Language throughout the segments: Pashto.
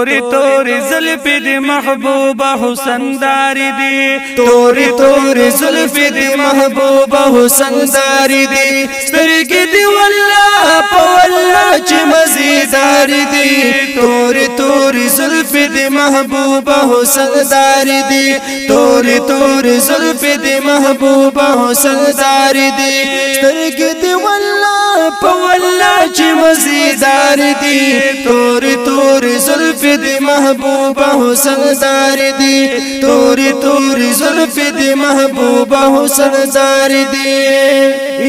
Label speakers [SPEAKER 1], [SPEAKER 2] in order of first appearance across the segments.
[SPEAKER 1] توری توری زلفی دی محبوبہ حسن داری دی
[SPEAKER 2] توری توری زلفی دی محبوبہ حسن داری دی سترګې دی والله په والله چې مزیدار دی توری توری زلفی دی محبوبہ حسن داری دی توری توری زلفی دی محبوبہ حسن داری دی سترګې دی والله په والله چې مزیدار دی توری توری زلفی دی محبوبہ حسن داری دی توری توری زلفی دی محبوبہ حسن داری دی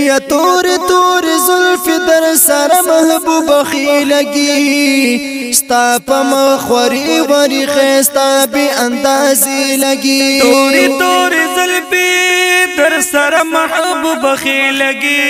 [SPEAKER 2] یا توری توری زلفی در سر محبوب خیلگی ستا پا مخوری وری خیستا بی اندازی لگی
[SPEAKER 1] توری توری زلفی در سر محبوب خیلگی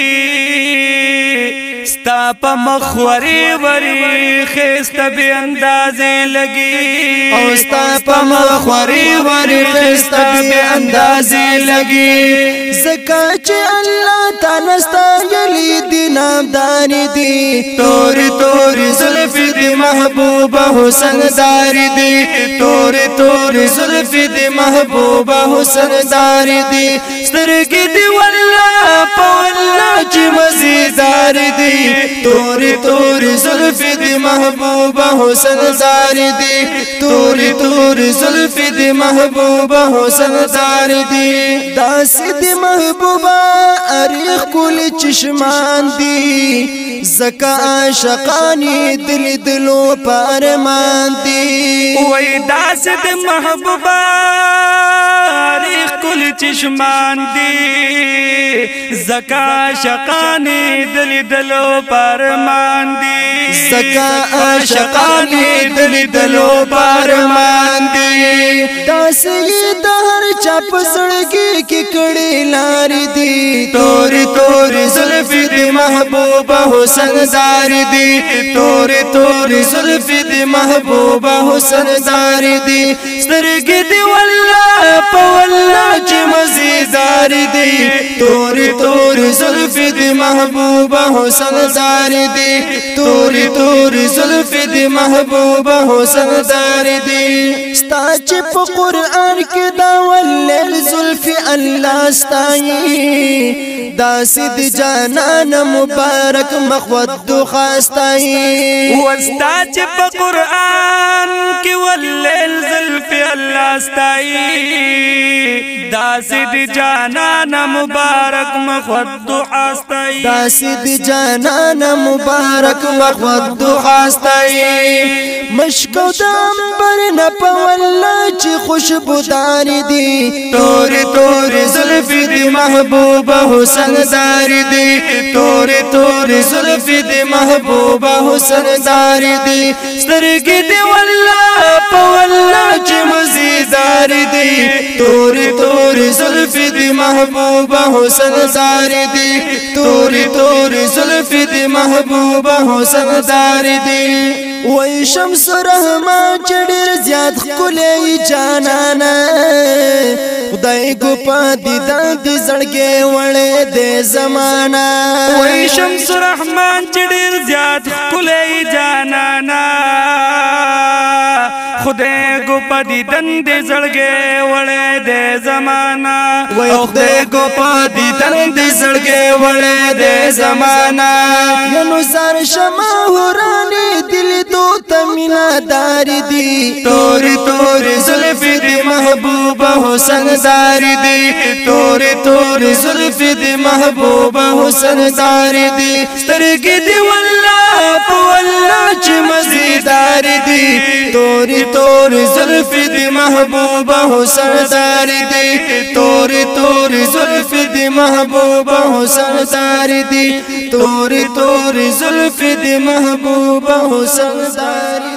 [SPEAKER 1] ستا پا مخوری وری خیستا بی اندازی لگی
[SPEAKER 2] او ستا پا مخوری وری خیستا بی اندازی لگی زکا چه اللہ تانستا یلی دی نامدانی دی توری توری زلفی دی محبوبہ حسن داری دی توری توری زلفی دی محبوبہ حسن داری دی سترګې دی والله په والله چې مزیدار دی توری توری زلفی دی محبوبہ حسن داری دی توری توری زلفی دی محبوبہ حسن داری دی داسی دی محبوبہ اریخ کل چشمان دی زکا عاشقانی دل دلو پارمان دی
[SPEAKER 1] وی داس دی محبوبہ اریخ کل چشمان دی زکا عاشقانی دل دلو پارمان دی
[SPEAKER 2] زکا عاشقانی دل دلو پارمان دی داسی دهر چاپ زړګي کې کړي لارې دی توری توری زلفی دی محبوبہ حسن داری دی توری توری زلفی دی محبوبہ حسن داری دی سترګې دی والله په والله چې مزیدار دی توری توری زلفی دی محبوبہ حسن داری دی توری توری زلفی دی محبوبہ حسن داری دی ستا چې په قرآن کې دا واللیل زلفی الله ستایي داسې د جانان مبارک مخود خاستایي
[SPEAKER 1] وستا چې په قرآن کې واللیل زلفی الله ستایي داسې د جانان مبارک مخود خاستایي
[SPEAKER 2] داسې د جانان مبارک مخود خاستایي مشکو د انبر نه په والله چې خوشبودار دی توری توری زلفی دی محبوبہ حسن داری دی توری توری زلفی دی محبوبہ حسن داری دی سترګې دی والله په والله چې مزیدار دی توری توری زلفی دی محبوبہ حسن داری دی توری توری زلفی دی محبوبہ حسن داری دی وای شمس رحمان چې ډېر زیات ښکلی جانانه خدای کو پاتې د زړګي وړې د زمانہ
[SPEAKER 1] وای شمس رحمان چې ډېر زیات ښکلی جانانا خدای کو پاتې د زړګي وړې د زمانہ
[SPEAKER 2] وای خدای کو پاتې د زړګي وړې د زمانہ نو زار شمع ورانی دل دو تمینا دار دی توری توری زلفی دی محبوبہ حسن داری دی توری توری زلفی دی محبوبہ حسن داری دی سترګې دی والله په والله چې مزیدار دی توری توری زلفی دی محبوبہ حسن داری دی توری توری زلفی دی محبوبہ حسن داری دی توری توری زلفی دی محبوبہ حسن داری